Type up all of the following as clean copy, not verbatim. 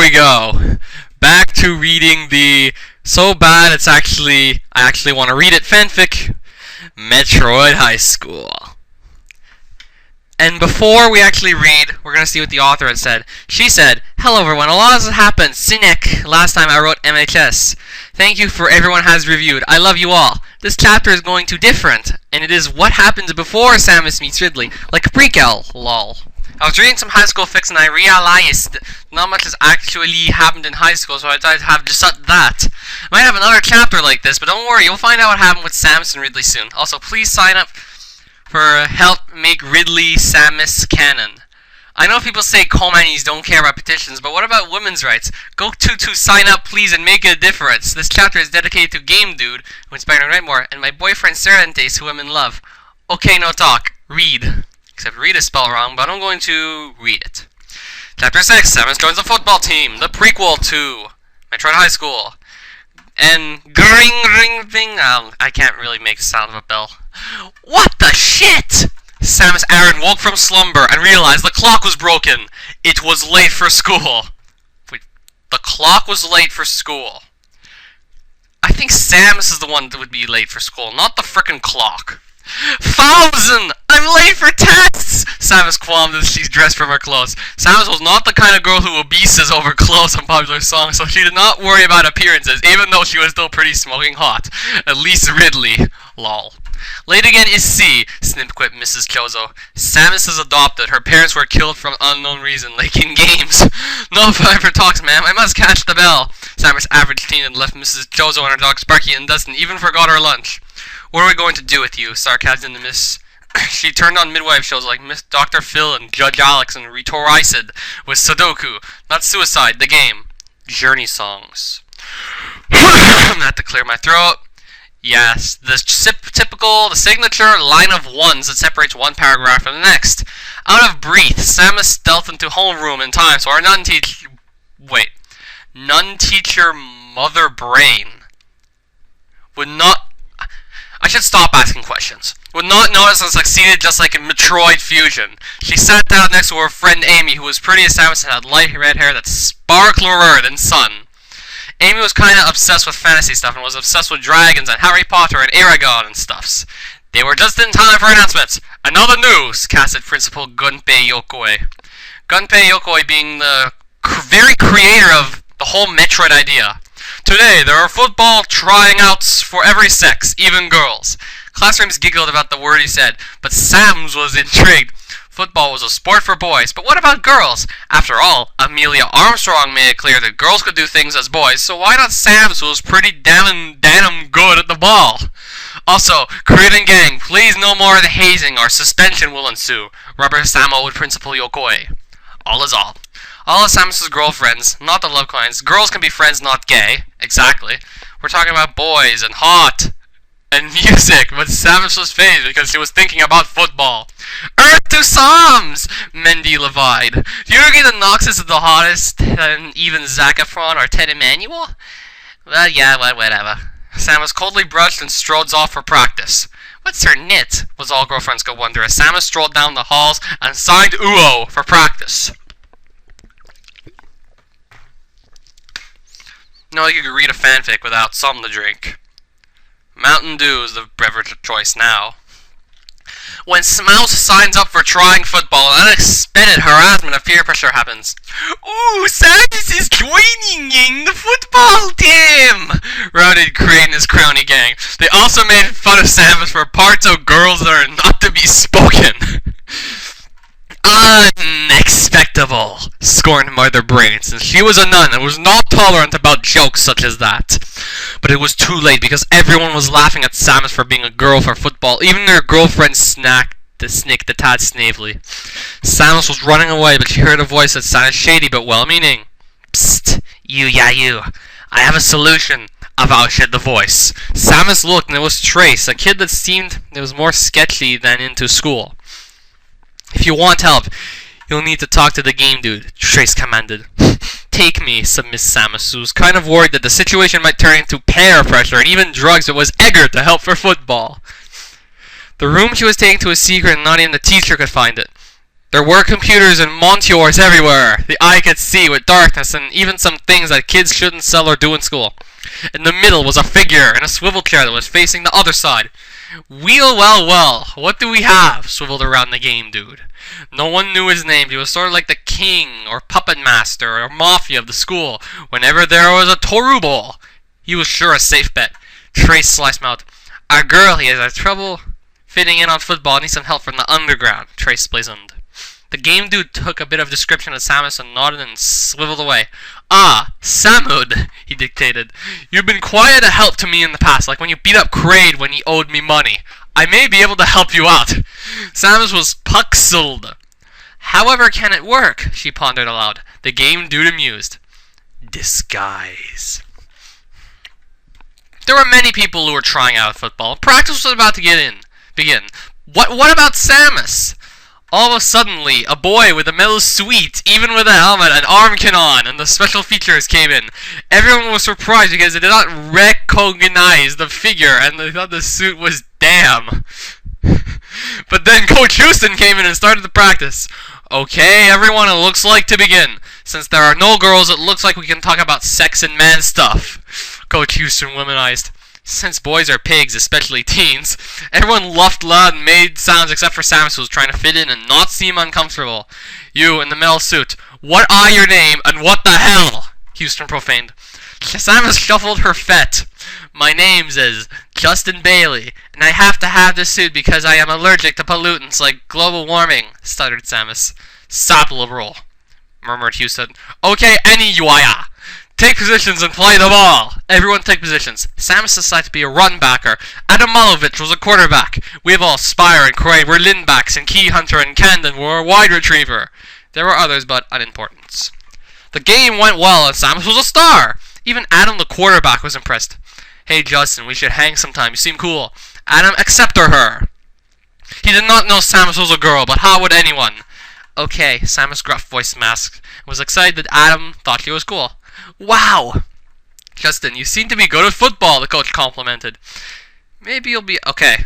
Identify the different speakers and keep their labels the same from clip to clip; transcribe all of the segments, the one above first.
Speaker 1: we go. Back to reading the so bad I actually want to read it fanfic, Metroid High School. And before we actually read, we're going to see what the author had said. She said, "Hello everyone, a lot has happened. Sinek, last time I wrote MHS. Thank you for everyone has reviewed. I love you all. This chapter is going to different, and it is what happens before Samus meets Ridley, like a prequel, lol. I was reading some high school fics and I realized not much has actually happened in high school, so I decided to have just that. I might have another chapter like this, but don't worry, you'll find out what happened with Samus and Ridley soon. Also, please sign up for help make Ridley Samus canon. I know people say co-manis don't care about petitions, but what about women's rights? Go to sign up, please, and make a difference. This chapter is dedicated to Game Dude, who inspired me to write more, and my boyfriend Cervantes, who I'm in love. Okay, no talk. Read. Except read is spelled wrong, but I'm going to read it. Chapter 6, Samus joins the football team, the prequel to Metroid High School. And ring thing, I can't really make the sound of a bell. What the shit? Samus Aran woke from slumber and realized the clock was broken. It was late for school. Wait, the clock was late for school. I think Samus is the one that would be late for school, not the frickin' clock. 1,000! I'm late for tests! Samus qualmed as she dressed from her clothes. Samus was not the kind of girl who obeses over clothes on popular songs, so she did not worry about appearances, even though she was still pretty smoking hot. At least Ridley. Lol. Late again is C, snip quit Mrs. Chozo. Samus is adopted. Her parents were killed for unknown reason, like in games. No further talks, ma'am. I must catch the bell. Samus average teen and left Mrs. Chozo and her dogs Sparky and Dustin, even forgot her lunch. What are we going to do with you? Sarcasm to Miss. She turned on midwife shows like Miss Dr. Phil and Judge Alex and Retoricid with Sudoku, not suicide, the game. Journey songs. I have to clear my throat. Yes, the signature line of ones that separates one paragraph from the next. Out of breath, Samus stealthed into homeroom in time, so our nun-teacher mother brain would not. I should stop asking questions. Would not notice and succeeded just like in Metroid Fusion. She sat down next to her friend Amy, who was pretty as Samus and had light red hair that sparkler than sun. Amy was kinda obsessed with fantasy stuff and was obsessed with dragons and Harry Potter and Aragon and stuffs. They were just in time for announcements. Another news, casted Principal Gunpei Yokoi. Gunpei Yokoi being the very creator of the whole Metroid idea. Today, there are football trying-outs for every sex, even girls. Classrooms giggled about the word he said, but Samus was intrigued. Football was a sport for boys, but what about girls? After all, Amelia Armstrong made it clear that girls could do things as boys, so why not Samus, who was pretty damn good at the ball? Also, Creed and gang, please no more of the hazing or suspension will ensue. Rubber Samo with Principal Yokoi. All is all. All of Samus's girlfriends, not the love kinds. Girls can be friends, not gay. Exactly. We're talking about boys and hot and music, but Samus was phased because she was thinking about football. Earth to Psalms! Mendy Levide. Do you agree that Noxus is the hottest than even Zac Efron or Ted Emanuel? Well, yeah, whatever. Samus coldly brushed and strode off for practice. What's her knit? Was all girlfriends could wonder as Samus strolled down the halls and signed Uo for practice. No, you could read a fanfic without something to drink. Mountain Dew is the beverage of choice now. When Smouse signs up for trying football, an unexpected harassment of peer pressure happens. Ooh, Samus is joining in the football team! Routed Crane and his crowny gang. They also made fun of Samus for parts of girls that are not to be spoken. Unexpectable, scorned Mother Brain, since she was a nun and was not tolerant about jokes such as that. But it was too late because everyone was laughing at Samus for being a girl for football. Even their girlfriend snicked a tad snavely. Samus was running away, but she heard a voice that sounded shady but well-meaning. Psst, you. I have a solution, avouched the voice. Samus looked, and it was Trace, a kid that seemed it was more sketchy than into school. If you want help, you'll need to talk to the game dude, Trace commanded. Take me, said Miss Samus, who was kind of worried that the situation might turn into peer pressure and even drugs, but was eager to help for football. The room she was taking to was secret and not even the teacher could find it. There were computers and monitors everywhere. The eye could see with darkness and even some things that kids shouldn't sell or do in school. In the middle was a figure in a swivel chair that was facing the other side. Well, what do we have? Swiveled around the game dude. No one knew his name. He was sort of like the king or puppet master or mafia of the school. Whenever there was a Toru ball, he was sure a safe bet. Trace sliced mouth. Our girl, he has had trouble fitting in on football, needs some help from the underground. Trace blazoned. The game dude took a bit of description of Samus and nodded and swiveled away. Ah, Samud, he dictated. You've been quite a help to me in the past, like when you beat up Kraid when he owed me money. I may be able to help you out. Samus was puxled. However can it work? She pondered aloud. The game dude amused. Disguise. There were many people who were trying out football. Practice was about to begin. What about Samus? All of a suddenly, a boy with a metal suite, even with a helmet and arm cannon, and the special features came in. Everyone was surprised because they did not recognize the figure, and they thought the suit was damn. But then Coach Houston came in and started the practice. Okay, everyone, it looks like to begin. Since there are no girls, it looks like we can talk about sex and man stuff. Coach Houston womanized. Since boys are pigs, especially teens, everyone laughed loud and made sounds except for Samus, who was trying to fit in and not seem uncomfortable. You, in the metal suit, what are your name and what the hell? Houston profaned. Samus shuffled her fete. My name's is Justin Bailey, and I have to have this suit because I am allergic to pollutants like global warming, stuttered Samus. Stop, liberal, murmured Houston. Okay, any UIA. Take positions and play the ball! Everyone take positions. Samus decided to be a run backer. Adam Malovich was a quarterback. We have all Spire and Kraid were linbacks, and Key Hunter and Camden were a wide retriever. There were others, but unimportant. The game went well, and Samus was a star! Even Adam the quarterback was impressed. Hey Justin, we should hang sometime. You seem cool. Adam, accept her. He did not know Samus was a girl, but how would anyone? Okay, Samus' gruff voice masked, and was excited that Adam thought she was cool. Wow! Justin, you seem to be good at football, the coach complimented. Maybe you'll be... Okay.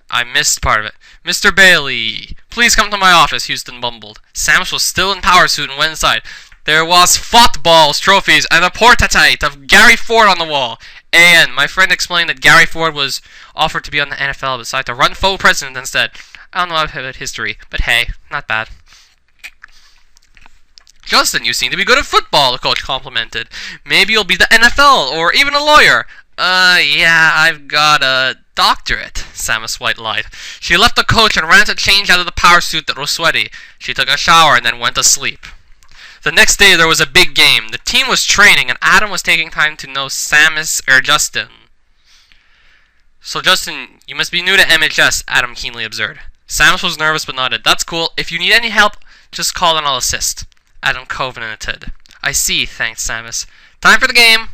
Speaker 1: I missed part of it. Mr. Bailey, please come to my office, Houston mumbled. Samus was still in power suit and went inside. There was footballs, trophies, and a portrait of Gary Ford on the wall. And my friend explained that Gary Ford was offered to be on the NFL, but decided to run for president instead. I don't know about history, but hey, not bad. Justin, you seem to be good at football, the coach complimented. Maybe you'll be the NFL, or even a lawyer. Yeah, I've got a doctorate, Samus White lied. She left the coach and ran to change out of the power suit that was sweaty. She took a shower and then went to sleep. The next day there was a big game. The team was training, and Adam was taking time to know Samus or Justin. So Justin, you must be new to MHS, Adam keenly observed. Samus was nervous but nodded. That's cool. If you need any help, just call and I'll assist. Adam covenanted. I see, thanked Samus. Time for the game!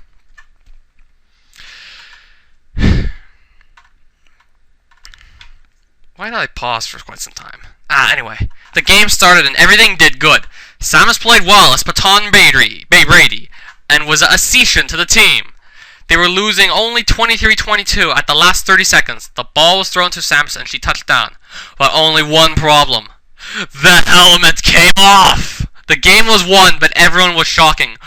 Speaker 1: Why did I pause for quite some time? Anyway. The game started and everything did good. Samus played well as Paton Brady and was a accession to the team. They were losing only 23-22 at the last 30 seconds. The ball was thrown to Samus and she touched down. But only one problem. The helmet came off! The game was won, but everyone was shocking.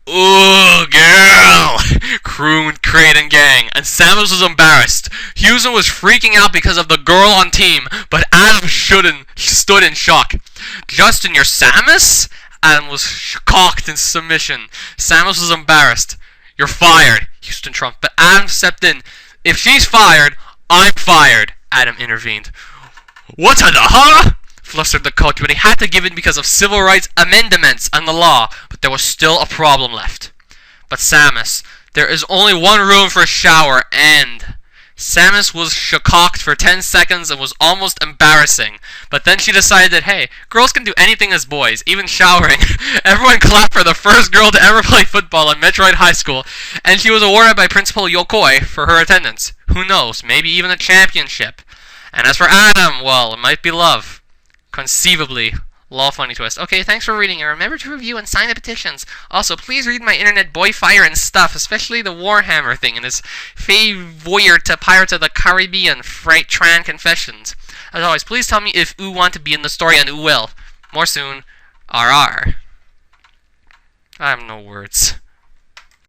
Speaker 1: Ooh, girl! Crooned Kraid and gang, and Samus was embarrassed. Houston was freaking out because of the girl on team, but Adam stood in shock. Justin, you're Samus? Adam was cocked in submission. Samus was embarrassed. You're fired, Houston trumped, but Adam stepped in. If she's fired, I'm fired, Adam intervened. What the huh? Flustered the coach, but he had to give in because of civil rights amendments and the law, but there was still a problem left. But Samus, there is only one room for a shower, and... Samus was shocked for 10 seconds and was almost embarrassing, but then she decided that, hey, girls can do anything as boys, even showering. Everyone clapped for the first girl to ever play football at Metroid High School, and she was awarded by Principal Yokoi for her attendance. Who knows, maybe even a championship. And as for Adam, well, it might be love. Conceivably. Law funny twist. Okay, thanks for reading, and remember to review and sign the petitions. Also, please read my internet boy fire and stuff, especially the Warhammer thing and his voyeur to Pirates of the Caribbean Freight Tran Confessions. As always, please tell me if you want to be in the story and who will. More soon. RR. I have no words.